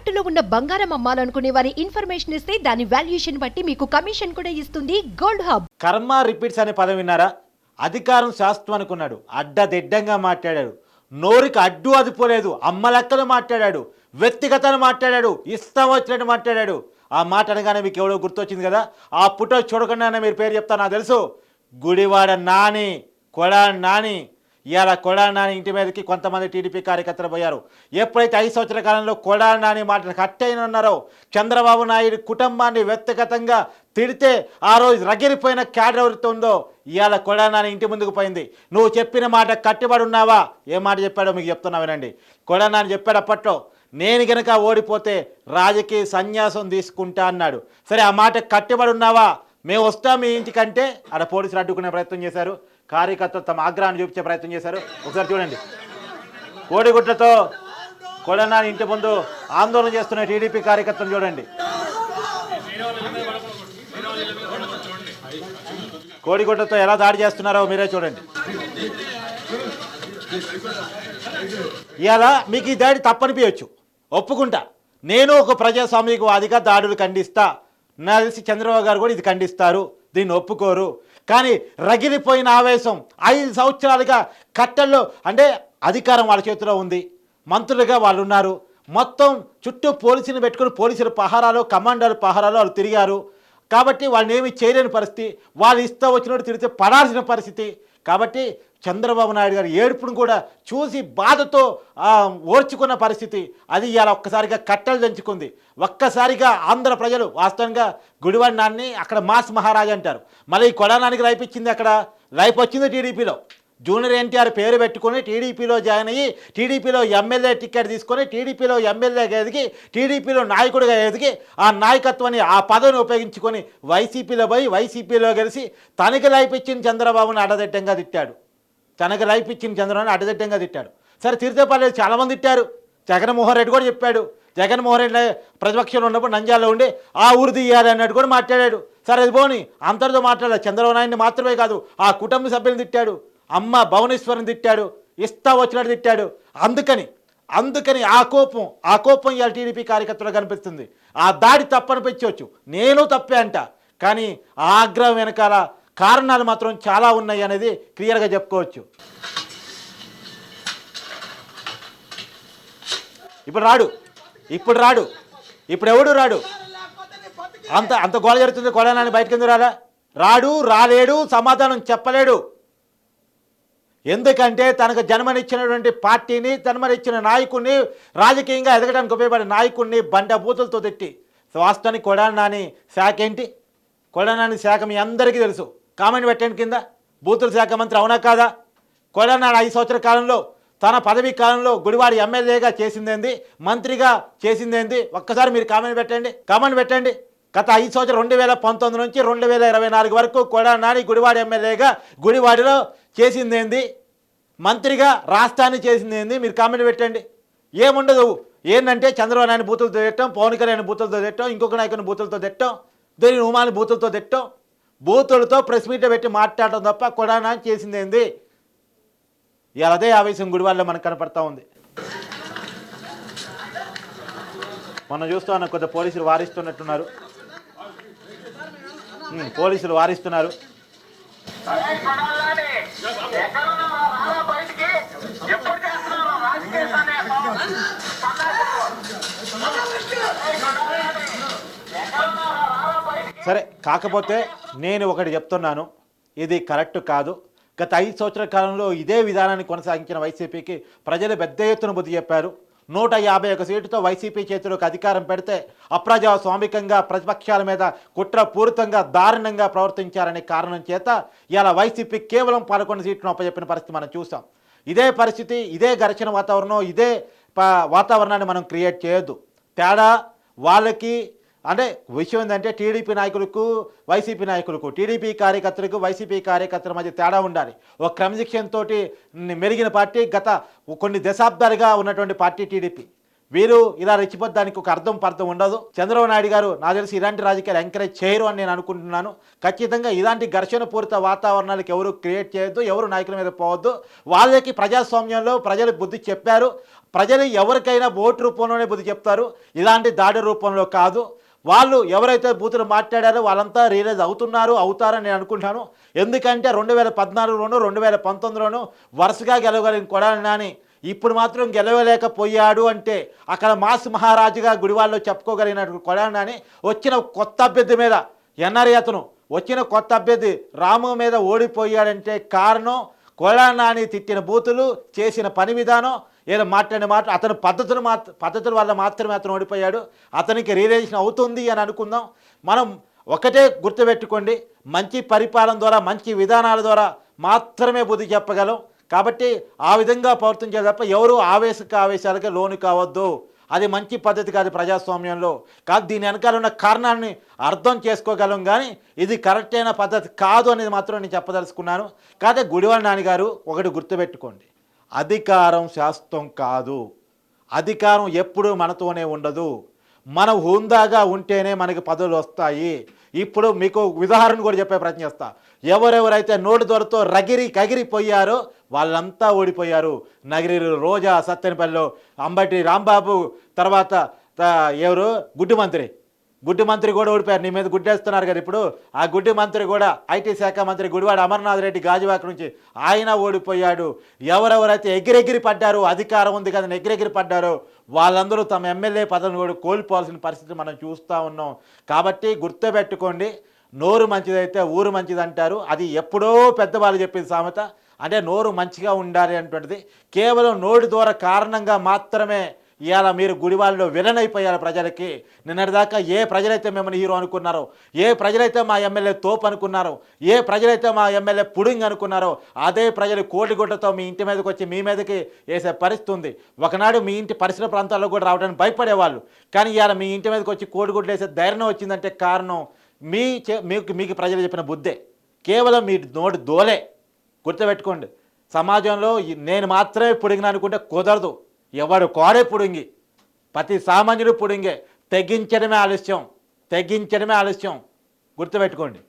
తాకట్టులో ఉన్న బంగారం అమ్మాలనుకునే వారి ఇన్ఫర్మేషన్ ఇస్తే దాని వాల్యుయేషన్ బట్టి మీకు కమిషన్ కూడా ఇస్తుంది గోల్డ్ హబ్. కర్మ రిపీట్స్ అనే పదం విన్నారా? అధికారం శాస్త్రం అనుకున్నాడు, అడ్డదిడ్డంగా మాట్లాడాడు, నోరుకి అడ్డు అదుపోలేదు, అమ్మలెక్కలు మాట్లాడాడు, వ్యక్తిగతాన్ని మాట్లాడాడు, ఇష్టం వచ్చినట్టు మాట్లాడాడు. ఆ మాట అనగానే మీకు ఎవడో గుర్తొచ్చింది కదా, ఆ పుటో చూడకుండానే మీరు పేరు చెప్తా నాకు తెలుసు, గుడివాడ నాని, కొడాలి నాని. ఇవాళ కొడాలి నాని ఇంటి మీదకి కొంతమంది టీడీపీ కార్యకర్తలు పోయారు. ఎప్పుడైతే 5 సంవత్సరాల కాలంలో కొడాలి నాని మాటలు కట్టయిన ఉన్నారో, చంద్రబాబు నాయుడు కుటుంబాన్ని వ్యక్తిగతంగా తిడితే ఆ రోజు రగిలిపోయిన క్యాడర్ ఎవరితో ఉందో ఇవాళ కొడాలి నాని ఇంటి ముందుకు పోయింది. నువ్వు చెప్పిన మాట కట్టుబడి ఉన్నావా? ఏ మాట చెప్పాడో మీకు చెప్తున్నా వినండి. కొడాలి నాని చెప్పాడు అప్పట్లో, నేను కనుక ఓడిపోతే రాజకీయ సన్యాసం తీసుకుంటా అన్నాడు. సరే, ఆ మాట కట్టుబడి ఉన్నావా? మేము వస్తాం మీ ఇంటికంటే అక్కడ పోలీసులు అడ్డుకునే ప్రయత్నం చేశారు. కార్యకర్తలు తమ ఆగ్రహాన్ని చూపించే ప్రయత్నం చేశారు. ఒకసారి చూడండి. కోడిగుడ్లతో కొడాలి నాని ఇంటి ముందు ఆందోళన చేస్తున్న టీడీపీ కార్యకర్తలు చూడండి. కోడిగుడ్లతో ఎలా దాడి చేస్తున్నారో మీరే చూడండి. ఇవాళ మీకు ఈ దాడి తప్పనిపించవచ్చు, ఒప్పుకుంటా. నేను ఒక ప్రజాస్వామికవాదిగా దాడులు ఖండిస్తా. నాకు తెలిసి చంద్రబాబు గారు కూడా ఇది ఖండిస్తారు, దీన్ని ఒప్పుకోరు. కానీ రగిలిపోయిన ఆవేశం 5 సంవత్సరాలుగా కట్టల్లో, అంటే అధికారం వాళ్ళ చేతిలో ఉంది, మంత్రులుగా వాళ్ళు ఉన్నారు, మొత్తం చుట్టూ పోలీసులు పెట్టుకుని పోలీసుల పహారాలు, కమాండర్ల పహారాలు వాళ్ళు తిరిగారు. కాబట్టి వాళ్ళని ఏమి చేయలేని పరిస్థితి, వాళ్ళు ఇష్టం వచ్చినట్టు తిరిగితే పడాల్సిన పరిస్థితి. కాబట్టి చంద్రబాబు నాయుడు గారు ఏడుపును కూడా చూసి బాధతో ఓర్చుకున్న పరిస్థితి. అది ఇలా ఒక్కసారిగా కట్టలు దంచుకుంది. ఒక్కసారిగా ఆంధ్ర ప్రజలు వాస్తవంగా గుడివాడ నాన్ని అక్కడ మాస్ మహారాజా అంటారు. మళ్ళీ ఈ కొడాలి నానికి లైఫ్ ఇచ్చింది, అక్కడ లైఫ్ వచ్చింది టీడీపీలో. జూనియర్ ఎన్టీఆర్ పేరు పెట్టుకొని టీడీపీలో జాయిన్ అయ్యి టీడీపీలో ఎమ్మెల్యే టికెట్ తీసుకొని టీడీపీలో ఎమ్మెల్యేగా ఎదిగి టీడీపీలో నాయకుడిగా ఎదిగి ఆ నాయకత్వాన్ని, ఆ పదవిని ఉపయోగించుకొని వైసీపీలో పోయి వైసీపీలో గెలిచి తనకి లైఫ్ ఇచ్చిన చంద్రబాబుని అడ్డదిడ్డంగా తిట్టాడు. తనకు లైఫ్ ఇచ్చిన చంద్రబాబుని అడ్డదిడ్డంగా తిట్టాడు. సరే, తిరితే పర్లేదు, చాలామంది తిట్టారు. జగన్మోహన్ రెడ్డి కూడా చెప్పాడు. జగన్మోహన్ రెడ్డి ప్రతిపక్షంలో ఉన్నప్పుడు నంద్యాలలో ఉండి ఆ ఊరు తీయాలి అన్నట్టు కూడా మాట్లాడాడు. సరే, అది పోని, అంతటితో మాట్లాడాడు. చంద్రబాబు నాయుడిని మాత్రమే కాదు, ఆ కుటుంబ సభ్యులను తిట్టాడు, అమ్మ భువనేశ్వరిని తిట్టాడు, ఇస్తా వచ్చినట్టు తిట్టాడు. అందుకని ఆ కోపం ఇవాళ టీడీపీ కార్యకర్తలు కనిపిస్తుంది. ఆ దాడి తప్పనిపించవచ్చు, నేను తప్పే అంట. కానీ ఆ ఆగ్రహం వెనకాల కారణాలు మాత్రం చాలా ఉన్నాయి అనేది క్లియర్గా చెప్పుకోవచ్చు. ఇప్పుడు ఎవడు రాడు. అంత గోల జరుగుతుంది. కొడాలి నాని బయటకు ఎందుకు రాలేడు, సమాధానం చెప్పలేడు. ఎందుకంటే తనకు జన్మనిచ్చినటువంటి పార్టీని, జన్మనిచ్చిన నాయకుడిని, రాజకీయంగా ఎదగడానికి ఉపయోగపడే నాయకుడిని బండ బూతులతో తిట్టి, వాస్తవానికి కొడాలి నాని శాఖ ఏంటి? కొడాలి నాని శాఖ మీ అందరికీ తెలుసు. కామెంట్ పెట్టండి కింద. బూతుల శాఖ మంత్రి అవునా కాదా? కొడాలి నాని 5 సంవత్సరాల కాలంలో, తన పదవీ కాలంలో గుడివాడ ఎమ్మెల్యేగా చేసిందేంది, మంత్రిగా చేసిందేంది? ఒక్కసారి మీరు కామెంట్ పెట్టండి. గత 5 సంవత్సరాలు 2019 నుంచి 2024 వరకు కొడాలి నాని గుడివాడ ఎమ్మెల్యేగా గుడివాడలో చేసిందేంది, మంత్రిగా రాష్ట్రాన్ని చేసిందేంది? మీరు కామెంట్ పెట్టండి. ఏముండదు. ఏంటంటే చంద్రబాబు నాయుడు బూతులతో తిట్టడం, పవన్ కళ్యాణ్ బూతులతో తిట్టడం, ఇంకొక నాయకుని బూతులతో తిట్టడం, దేని ఉమాని బూతులతో తిట్టడం, బూతులతో ప్రెస్ మీట్ పెట్టి మాట్లాడటం తప్ప కొడాలి నాని చేసిందేంది? ఇలా అదే ఆవేశం గుడివాడలో మనకు కనపడతా ఉంది. మనం చూస్తూ ఉన్నాం, కొద్ది పోలీసులు వారిస్తున్నట్టున్నారు. పోలీసులు వారిస్తున్నారు. సరే, కాకపోతే నేను ఒకటి చెప్తున్నాను, ఇది కరెక్ట్ కాదు. గత 5 సంవత్సరాల కాలంలో ఇదే విధానాన్ని కొనసాగించిన వైసీపీకి ప్రజలు పెద్ద ఎత్తున బుద్ధి చెప్పారు. 151 సీటుతో వైసీపీ చేతిలోకి అధికారం పెడితే అప్రజాస్వామికంగా ప్రతిపక్షాల మీద కుట్రపూరితంగా దారుణంగా ప్రవర్తించారనే కారణం చేత ఇలా వైసీపీ కేవలం 11 సీట్లను అప్పచెప్పిన పరిస్థితి మనం చూసాం. ఇదే పరిస్థితి, ఇదే ఘర్షణ వాతావరణం, ఇదే వాతావరణాన్ని మనం క్రియేట్ చేయొద్దు. తేడా వాళ్ళకి, అంటే విషయం ఏంటంటే టీడీపీ నాయకులకు, వైసీపీ నాయకులకు, టీడీపీ కార్యకర్తలకు, వైసీపీ కార్యకర్తల మధ్య తేడా ఉండాలి. ఒక క్రమశిక్షణ తోటి మెరిగిన పార్టీ, గత కొన్ని దశాబ్దాలుగా ఉన్నటువంటి పార్టీ టీడీపీ. వీరు ఇలా రెచ్చిపోద్దానికి ఒక పర్థం ఉండదు. చంద్రబాబు నాయుడు గారు నాకు తెలిసి ఇలాంటి రాజకీయాలు ఎంకరేజ్ చేయరు అని నేను అనుకుంటున్నాను. ఖచ్చితంగా ఇలాంటి ఘర్షణ పూరిత వాతావరణాలకు ఎవరు క్రియేట్ చేయొద్దు, ఎవరు నాయకుల మీద పోవద్దు. వాళ్ళకి ప్రజాస్వామ్యంలో ప్రజలు బుద్ధి చెప్పారు. ప్రజలు ఎవరికైనా ఓటు రూపంలోనే బుద్ధి చెప్తారు, ఇలాంటి దాడి రూపంలో కాదు. వాళ్ళు ఎవరైతే బూతులు మాట్లాడారో వాళ్ళంతా రియలైజ్ అవుతారని నేను అనుకుంటాను. ఎందుకంటే 2014లోనూ 2019లోనూ వరుసగా గెలవగలిగిన కొడాలి నాని ఇప్పుడు మాత్రం గెలవలేకపోయాడు అంటే అక్కడ మాస్ మహారాజుగా గుడివాళ్ళలో చెప్పుకోగలిగినటువంటి కొడాలి నాని వచ్చిన కొత్త అభ్యర్థి మీద ఎన్ఆర్ఐ అతను వచ్చిన కొత్త అభ్యర్థి రాము మీద ఓడిపోయాడంటే కారణం కొడాలి నాని తిట్టిన బూతులు, చేసిన పని విధానం, ఏదో మాట్లాడిన మాట, అతని పద్ధతుల వల్ల మాత్రమే అతను ఓడిపోయాడు. అతనికి రియలైజేషన్ అవుతుంది అని అనుకుందాం. మనం ఒకటే గుర్తుపెట్టుకోండి, మంచి పరిపాలన ద్వారా, మంచి విధానాల ద్వారా మాత్రమే బుద్ధి చెప్పగలం. కాబట్టి ఆ విధంగా ప్రవర్తించాలి తప్ప ఎవరు ఆవేశాలకి లోను కావద్దు. అది మంచి పద్ధతి కాదు ప్రజాస్వామ్యంలో. కాదు, దీని వెనకాల ఉన్న కారణాన్ని అర్థం చేసుకోగలం, కానీ ఇది కరెక్ట్ అయిన పద్ధతి కాదు అనేది మాత్రం నేను చెప్పదలుచుకున్నాను. కాదే గుడివాడ నాన్నగారు ఒకటి గుర్తుపెట్టుకోండి, అధికారం శాశ్వతం కాదు. అధికారం ఎప్పుడూ మనతోనే ఉండదు. మనం హుందాగా ఉంటేనే మనకి పదవులు వస్తాయి. ఇప్పుడు మీకు ఉదాహరణ కూడా చెప్పే ప్రయత్నం చేస్తా. ఎవరెవరైతే నోటి దొరతో కగిరిపోయారో వాళ్ళంతా ఓడిపోయారు. నగిరి రోజా, సత్తెనపల్లిలో అంబటి రాంబాబు, తర్వాత ఎవరు గుడ్డి మంత్రి కూడా ఓడిపోయారు. నీ మీద గుడ్డేస్తున్నారు కదా ఇప్పుడు. ఆ గుడ్డి మంత్రి కూడా ఐటీ శాఖ మంత్రి గుడివాడ అమర్నాథ్ రెడ్డి గాజువాక నుంచి ఆయన ఓడిపోయాడు. ఎవరెవరైతే ఎగిరెగిరి పడ్డారో, అధికారం ఉంది కదా ఎగిరెగిరి పడ్డారో వాళ్ళందరూ తమ ఎమ్మెల్యే పదవిని కూడా కోల్పోవాల్సిన పరిస్థితి మనం చూస్తూ ఉన్నాం. కాబట్టి గుర్తుపెట్టుకోండి, నోరు మంచిదైతే ఊరు మంచిది అంటారు. అది ఎప్పుడో పెద్దవాళ్ళు చెప్పింది సామెత. అంటే నోరు మంచిగా ఉండాలి అనేటువంటిది కేవలం నోటి ద్వారా కారణంగా మాత్రమే ఇవాళ మీరు గుడివాళ్ళలో విలన్ అయిపోయారు ప్రజలకి. నిన్నటిదాకా ఏ ప్రజలైతే మిమ్మల్ని హీరో అనుకున్నారో, ఏ ప్రజలైతే మా ఎమ్మెల్యే తోపు అనుకున్నారో, ఏ ప్రజలైతే మా ఎమ్మెల్యే పుడింగ్ అనుకున్నారో, అదే ప్రజలు కోడిగుడ్డతో మీ ఇంటి మీదకి వచ్చి మీ మీదకి వేసే పరిస్థితి ఉంది. ఒకనాడు మీ ఇంటి పరిసర ప్రాంతాల్లో కూడా రావడానికి భయపడేవాళ్ళు, కానీ ఇవాళ మీ ఇంటి మీదకి వచ్చి కోడిగుడ్లు వేసే ధైర్యం వచ్చిందంటే కారణం మీకు ప్రజలు చెప్పిన బుద్ధే, కేవలం మీ నోటి దోలే. గుర్తుపెట్టుకోండి, సమాజంలో నేను మాత్రమే పుడింగిన అనుకుంటే కుదరదు. ఎవడు కోడే పుడింగి, ప్రతి సామాన్యుడు పుడింగే. తెగించడమే ఆలస్యం గుర్తుపెట్టుకోండి.